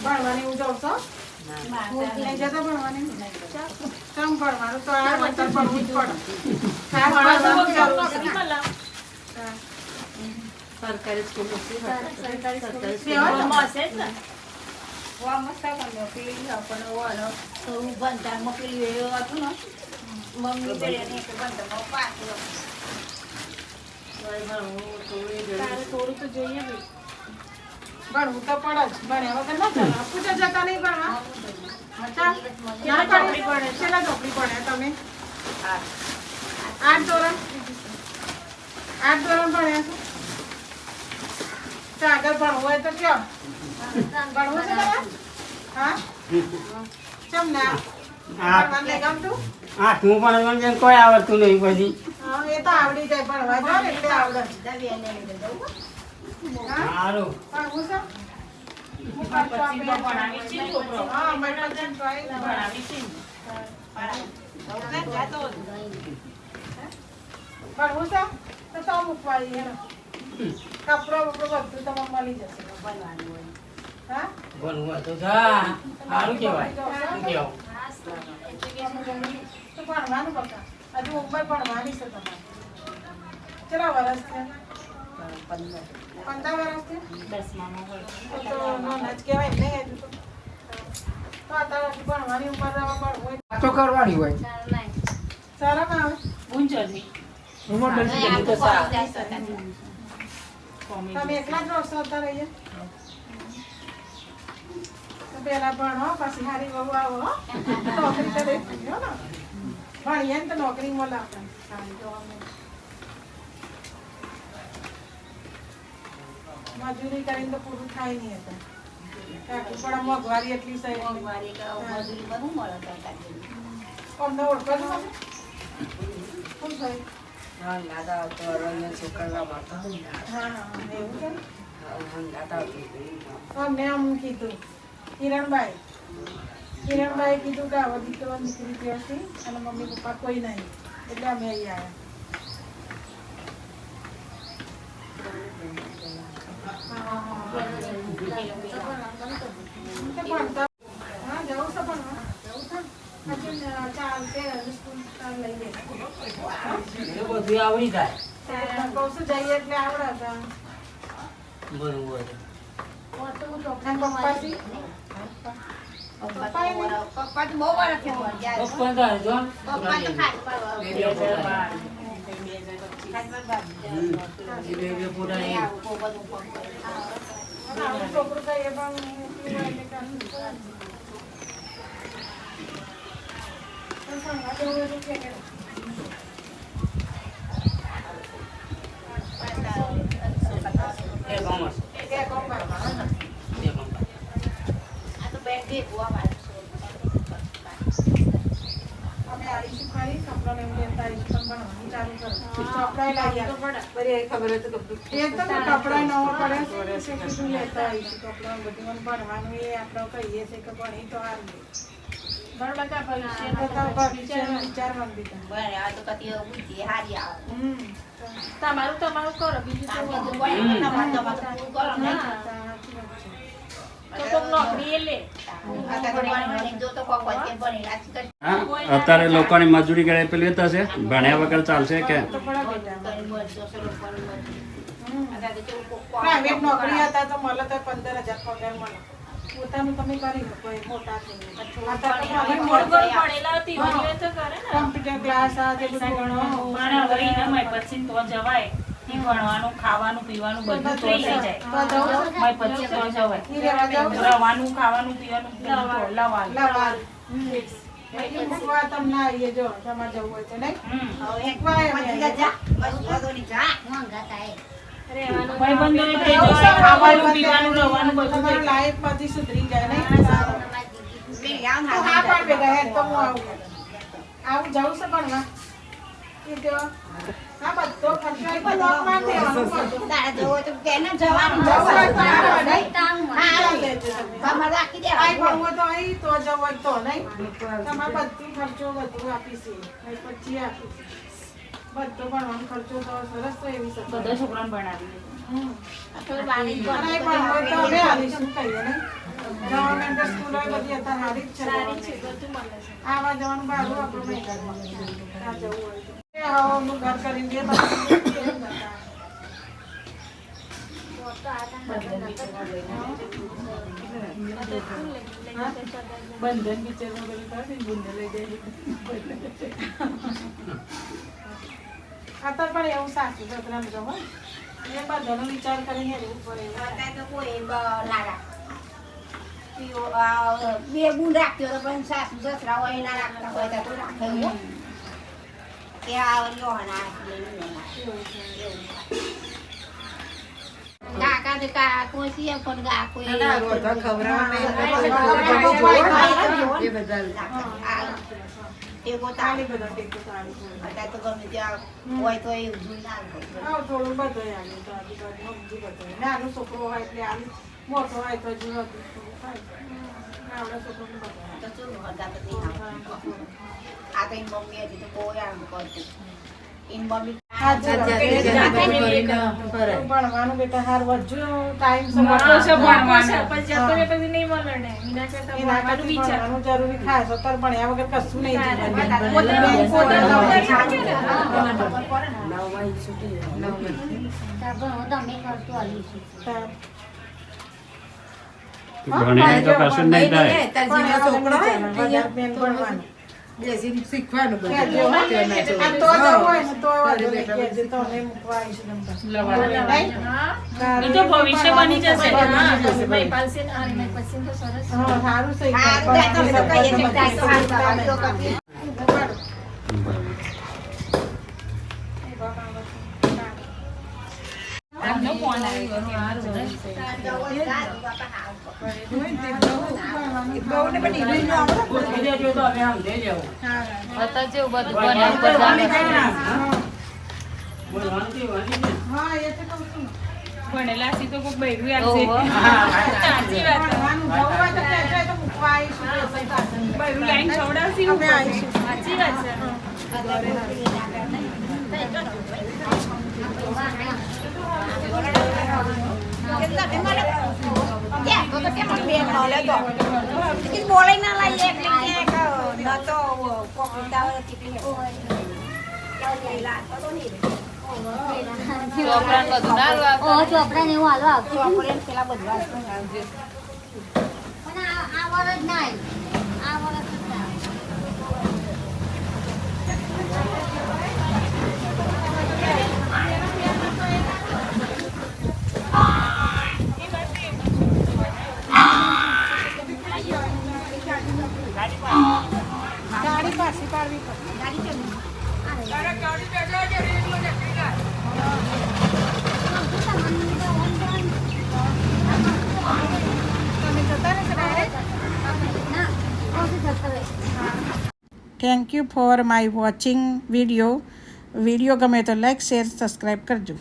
ભણવાની હું જાઉં છું નહીં જતા ભણવાની ચમ ભણવાનું તો આ વતન ભણવું જ પડે સરકારી સ્કૂલ થોડું તો જોઈએ ભણવું તો પડે જ ભણ્યા વગર ના ચાલે પૂછા જતા નહીં ભણવા ચોપડી પડે છેલ્લા ચોપડી પડે તમે 8 ધોરણ ભણ્યા છો આગળ ભણવું હોય તો કયો ભણવું છે તમારે હા ચમ ના ગમતું હું પણ કોઈ આવડતું નહીં પછી એ તો આવડી જાય ભણવા જો ને એટલે આવડે સારું ભણવું છે ભણવું છે તો મૂકવા કપડો બપડો બધું તમારે મળી જશે ભણવાનું હોય હા ભણવું તો સારું કહેવાય તો ભણવાનું બકા હજુ ઉંમર ભણવાની છે તમારે કેટલા વર્ષ થયા 15 વર્ષ થયા તો નાના જ કહેવાય નહીં હજુ તો અત્યારે ભણવાની ઉંમર હોય તો કરવાની હોય સારા માં આવે તમે એકલા જ રહો છો અત્યારે અહીંયા પેલા ભણો પછી હારી બહુ આવો નોકરી કરે ભણીએ ને તો નોકરી મળે મજૂરી કરીને તો પૂરું થાય નહીં હતા પણ મોંઘવારી એટલી છે અમને ઓળખો છો શું થાય અમને આમ કીધું કિરણભાઈ કીધું કે આવો દીકરો નીકળી ગયો છે અને મમ્મી પપ્પા કોઈ નહીં એટલે અમે અહીં આવ્યા હા જવું છે પણ ચાલશે સ્કૂલ લઈ લે બધું આવડી જાય કહું છું જઈએ એટલે આવડે હતા બરોબર પપ્પાજી પપ્પા તો બહુ વાર છોકરું કહીએ પણ કપડા નવો પડે લેતા આવીશું કપડા બધું ભણવાનું એ આપણે કહીએ છીએ કે ભણી તો હાલ તમારું કરો અત્યારે લોકોની મજૂરી કરે પેલી લેતા છે ભણ્યા વગર ચાલશે કે પ્રાઇવેટ નોકરી હતા તો મળે તો 15,000 પગાર મળે પોતાનું તમે કરી શકો મોટા કોમ્પ્યુટર ક્લાસ ભણવાનું ખાવાનું પીવાનું બધું તો થઈ જાય પછી તો જવાય રવાનું ખાવાનું પીવાનું લવાલ તમને આવીએ જો તમારે જવું હોય તો નહીં લાઈફ બધી સુધરી જાય નહીં હા પણ ભેગા હેડ તો હું આવું જવું છે ભણવા હા બધો ખર્ચો બધો ભણવાનો ખર્ચો તો સરસ તો એવી બધા છોકરાને ભણાવી ભણવું તો અમે આવીશું કહીએ નહીં ગવર્મેન્ટ સ્કૂલો બધી અત્યારે સારી જ છે. આવા જવાનું ભાડું આપણું નહીં કરવાનું. ત્યાં જવું હોય તો. એ હવાનું ઘર કરીને દે બાકી કેમ નતા. બંધન પિક્ચરમાં પેલું કરે ને બુંદે લઈ જાય. અત્યારે પણ એવું સાચું સસરાને જો હો. એ બધાનો વિચાર કરીને રહેવું પડે એવું. અત્યારે તો કોઈ ના રાખે. બે ગુણ રાખ્યો તો પણ સાસુ સસરા હોય ના રાખતા હોય તો રાખે એવું. કે આ લો ના કાકા તો કોઈ સિયા પણ ગા કોઈ એ તાળી બધા ટેકો તાળી હોય. અત્યારે તો ગમે ત્યાં હોય તો એવું જોઈ ના હા, થોડું બધું આવે તો આજુબાજુ સમજી બધું. નાનો છોકરો હોય એટલે આમ મોટો હોય તો હજુ વધુ થોડું થાય. નાનો છોકરોને બધું આવે. તો શું હતા તો નહીં આ તો એની મમ્મી હતી તો કોઈ આમ કરતું એની મમ્મી ભણવાનું બેટા હાર વધુ ટાઈમ ભણવાનું જરૂરી ખાસ અત્યારે ભણ્યા વગર કશું નહીં ભણીને તો કશું જ નહીં થાય. ભણવાનું શીખવાનું તો જવું હોય ને તો વાંધો નહીં કહેજે તો અમે મૂકવા આવીશું એ તો ભવિષ્ય બની જશે. હા, સારું છે આમનો ફોન આવ્યો. બીજા જો તો અમે આમ જઈ જવું. અત્યારે જેવું બધું બને ઉપર જાણે. બોલવાનું તે વાની છે. હા એ તો કહું છું. ભણેલા સી તો કોઈ બૈરું આવશે. હા, સાચી વાત છે. ભણવાનું જવું હોય તો કહેજો તો મૂકવા આવીશું. બૈરું લાઈન ખવડાવશી અમે આવીશું. સાચી વાત છે. બોલે ના લાવીએ એટલે ન તો કોકતા ચોપડા બધું ના લાવતા. ચોપડા ને એવું હાલો આવતું પેલા બધું પણ આ વરસ ના આ વરસ જ ના ગાડી પાછી પાડવી પડે. તમે જતા રહેશો direct? Thank you for my watching video. Video ગમે તો લાઈક શેર સબસ્ક્રાઈબ કરજો.